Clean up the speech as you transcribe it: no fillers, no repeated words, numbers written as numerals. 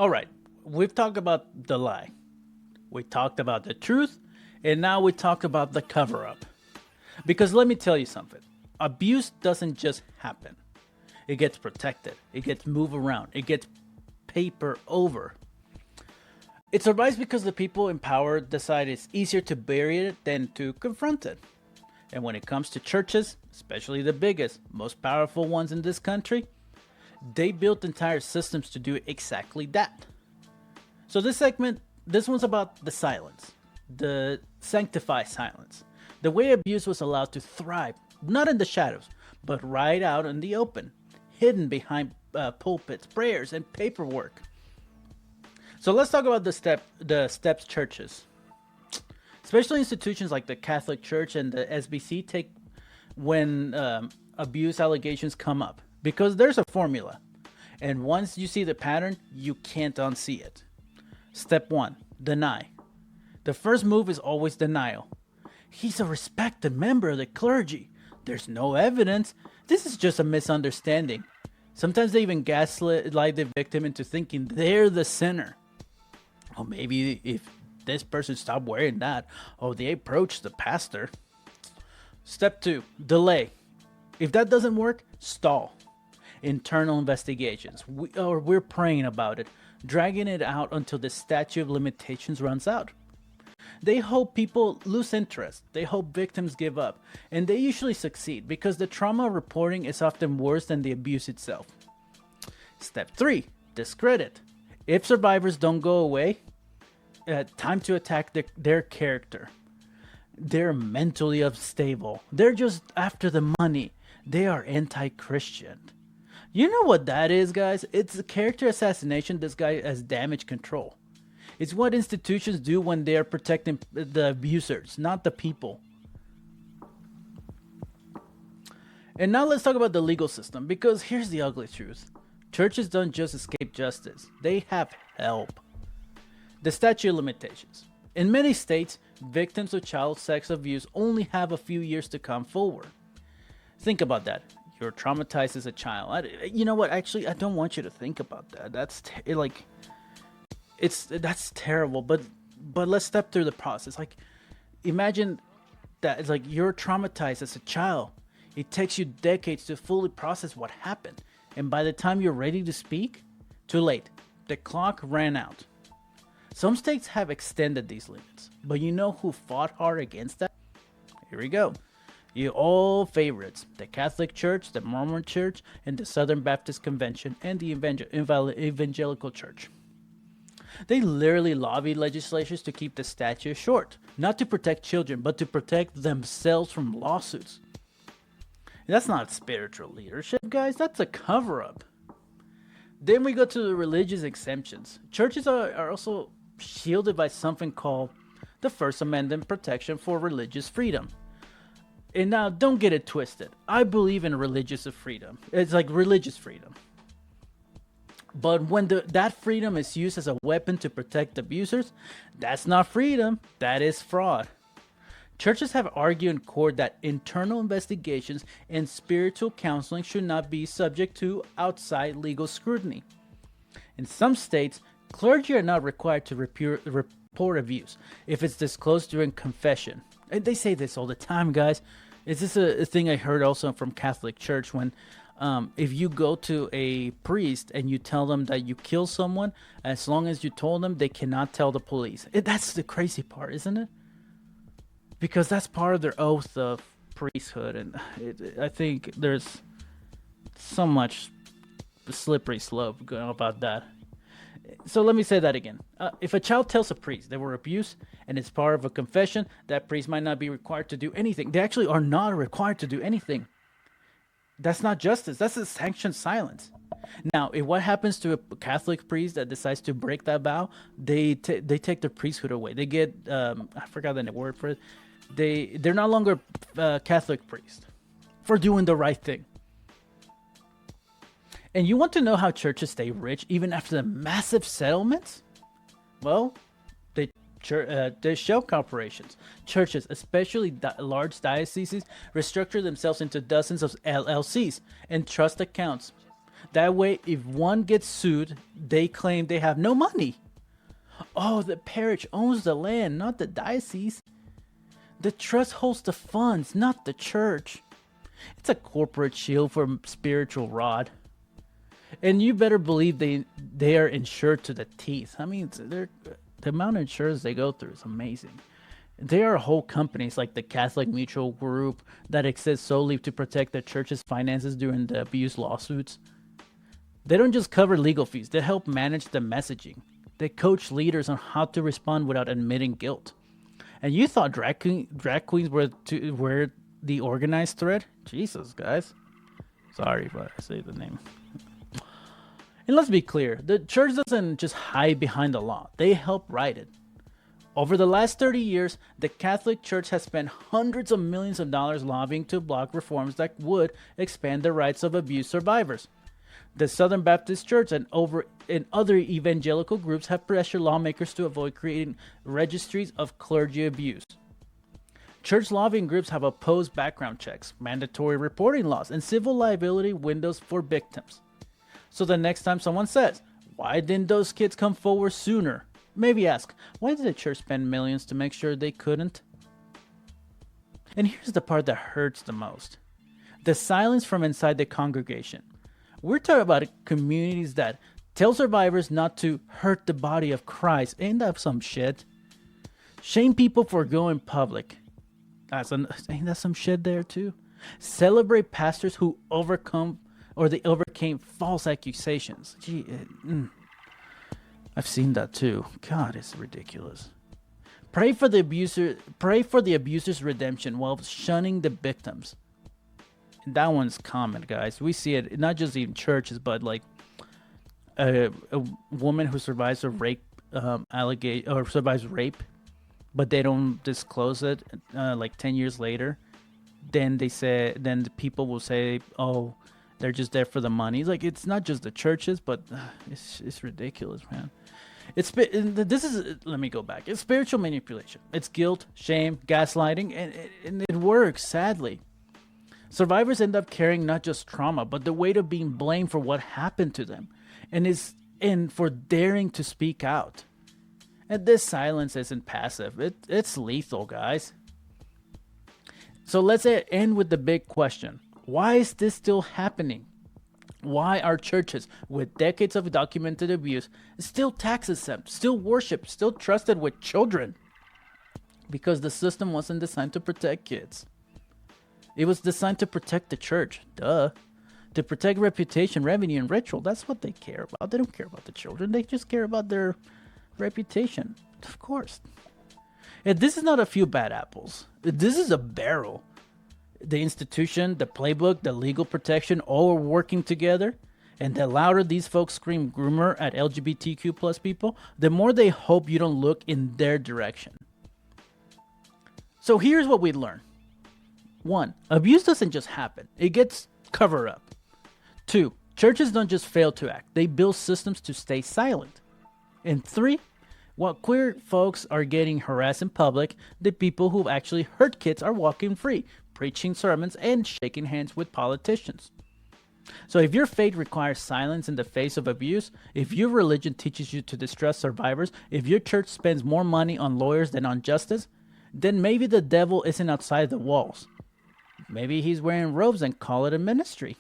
All right, we've talked about the lie, we talked about the truth, and now we talk about the cover up. Because let me tell you something, abuse doesn't just happen, it gets protected, it gets moved around, it gets paper over. It survives because the people in power decide it's easier to bury it than to confront it. And when it comes to churches, especially the biggest, most powerful ones in this country, they built entire systems to do exactly that. So this one's about the silence, the sanctified silence, the way abuse was allowed to thrive, not in the shadows, but right out in the open, hidden behind pulpits, prayers, and paperwork. So let's talk about the steps churches, especially institutions like the Catholic Church and the SBC take when abuse allegations come up, because there's a formula, and once you see the pattern, you can't unsee it. Step 1, deny. The first move is always denial. He's a respected member of the clergy. There's no evidence. This is just a misunderstanding. Sometimes they even gaslight the victim into thinking they're the sinner. Or maybe if this person stopped wearing that, or they approached the pastor. Step 2, delay. If that doesn't work, stall. Internal investigations. We're praying about it, dragging it out until the statute of limitations runs out. They hope people lose interest. They hope victims give up. And they usually succeed because the trauma reporting is often worse than the abuse itself. Step 3, discredit. If survivors don't go away, time to attack their character. They're mentally unstable. They're just after the money. They are anti-Christian. You know what that is, guys? It's a character assassination disguised as damage control. It's what institutions do when they are protecting the abusers, not the people. And now let's talk about the legal system, because here's the ugly truth. Churches don't just escape justice. They have help. The statute of limitations. In many states, victims of child sex abuse only have a few years to come forward. Think about that. You're traumatized as a child. You know what? Actually, I don't want you to think about that. That's terrible. But let's step through the process. Like, imagine that it's like you're traumatized as a child. It takes you decades to fully process what happened, and by the time you're ready to speak, too late. The clock ran out. Some states have extended these limits, but you know who fought hard against that? Here we go. You all favorites, the Catholic Church, the Mormon Church, and the Southern Baptist Convention, and the Evangelical Church. They literally lobbied legislatures to keep the statute short, not to protect children, but to protect themselves from lawsuits. And that's not spiritual leadership, guys, that's a cover-up. Then we go to the religious exemptions. Churches are also shielded by something called the First Amendment protection for religious freedom. And now, don't get it twisted. I believe in religious freedom. It's like religious freedom. But when that freedom is used as a weapon to protect abusers, that's not freedom. That is fraud. Churches have argued in court that internal investigations and spiritual counseling should not be subject to outside legal scrutiny. In some states, clergy are not required to report abuse if it's disclosed during confession. And they say this all the time, guys. Is this a thing I heard also from Catholic Church when if you go to a priest and you tell them that you killed someone, as long as you told them, they cannot tell the police. That's the crazy part, isn't it? Because that's part of their oath of priesthood, and I think there's so much slippery slope going about that. So let me say that again. If a child tells a priest they were abused and it's part of a confession, that priest might not be required to do anything. They actually are not required to do anything. That's not justice. That's a sanctioned silence. Now, if what happens to a Catholic priest that decides to break that vow, they take their priesthood away. They get, I forgot the word for it. They're no longer Catholic priest for doing the right thing. And you want to know how churches stay rich even after the massive settlements? Well, the shell corporations, churches, especially large dioceses, restructure themselves into dozens of LLCs and trust accounts. That way, if one gets sued, they claim they have no money. Oh, the parish owns the land, not the diocese. The trust holds the funds, not the church. It's a corporate shield for spiritual rot. And you better believe they are insured to the teeth. I mean, the amount of insurance they go through is amazing. There are whole companies like the Catholic Mutual Group that exist solely to protect the church's finances during the abuse lawsuits. They don't just cover legal fees, they help manage the messaging. They coach leaders on how to respond without admitting guilt. And you thought drag queens were the organized threat? Jesus, guys. Sorry if I say the name. And let's be clear, the church doesn't just hide behind the law. They help write it. Over the last 30 years, the Catholic Church has spent hundreds of millions of dollars lobbying to block reforms that would expand the rights of abuse survivors. The Southern Baptist Church and other evangelical groups have pressured lawmakers to avoid creating registries of clergy abuse. Church lobbying groups have opposed background checks, mandatory reporting laws, and civil liability windows for victims. So the next time someone says, "Why didn't those kids come forward sooner?" maybe ask, why did the church spend millions to make sure they couldn't? And here's the part that hurts the most. The silence from inside the congregation. We're talking about communities that tell survivors not to hurt the body of Christ. Ain't that some shit? Shame people for going public. Ain't that some shit there too? Celebrate pastors who overcame false accusations. Gee, I've seen that too. God, it's ridiculous. Pray for the abuser's redemption while shunning the victims. And that one's common, guys. We see it not just in churches, but like a woman who survives a rape allegation or survives rape, but they don't disclose it like 10 years later. Then the people will say, "Oh, they're just there for the money." It's like, it's not just the churches, but it's ridiculous, man. Let me go back. It's spiritual manipulation. It's guilt, shame, gaslighting, and it works, sadly. Survivors end up carrying not just trauma, but the weight of being blamed for what happened to them, and for daring to speak out. And this silence isn't passive. It's lethal, guys. So let's end with the big question. Why is this still happening? Why are churches with decades of documented abuse still tax-exempt, still worshipped, still trusted with children? Because the system wasn't designed to protect kids. It was designed to protect the church. Duh. To protect reputation, revenue, and ritual. That's what they care about. They don't care about the children. They just care about their reputation. Of course. And this is not a few bad apples. This is a barrel. The institution, the playbook, the legal protection, all are working together. And the louder these folks scream groomer at LGBTQ plus people, the more they hope you don't look in their direction. So here's what we learn. 1, abuse doesn't just happen. It gets covered up. 2, churches don't just fail to act. They build systems to stay silent. And 3, while queer folks are getting harassed in public, the people who actually hurt kids are walking free, preaching sermons, and shaking hands with politicians. So if your faith requires silence in the face of abuse, if your religion teaches you to distrust survivors, if your church spends more money on lawyers than on justice, then maybe the devil isn't outside the walls. Maybe he's wearing robes and call it a ministry.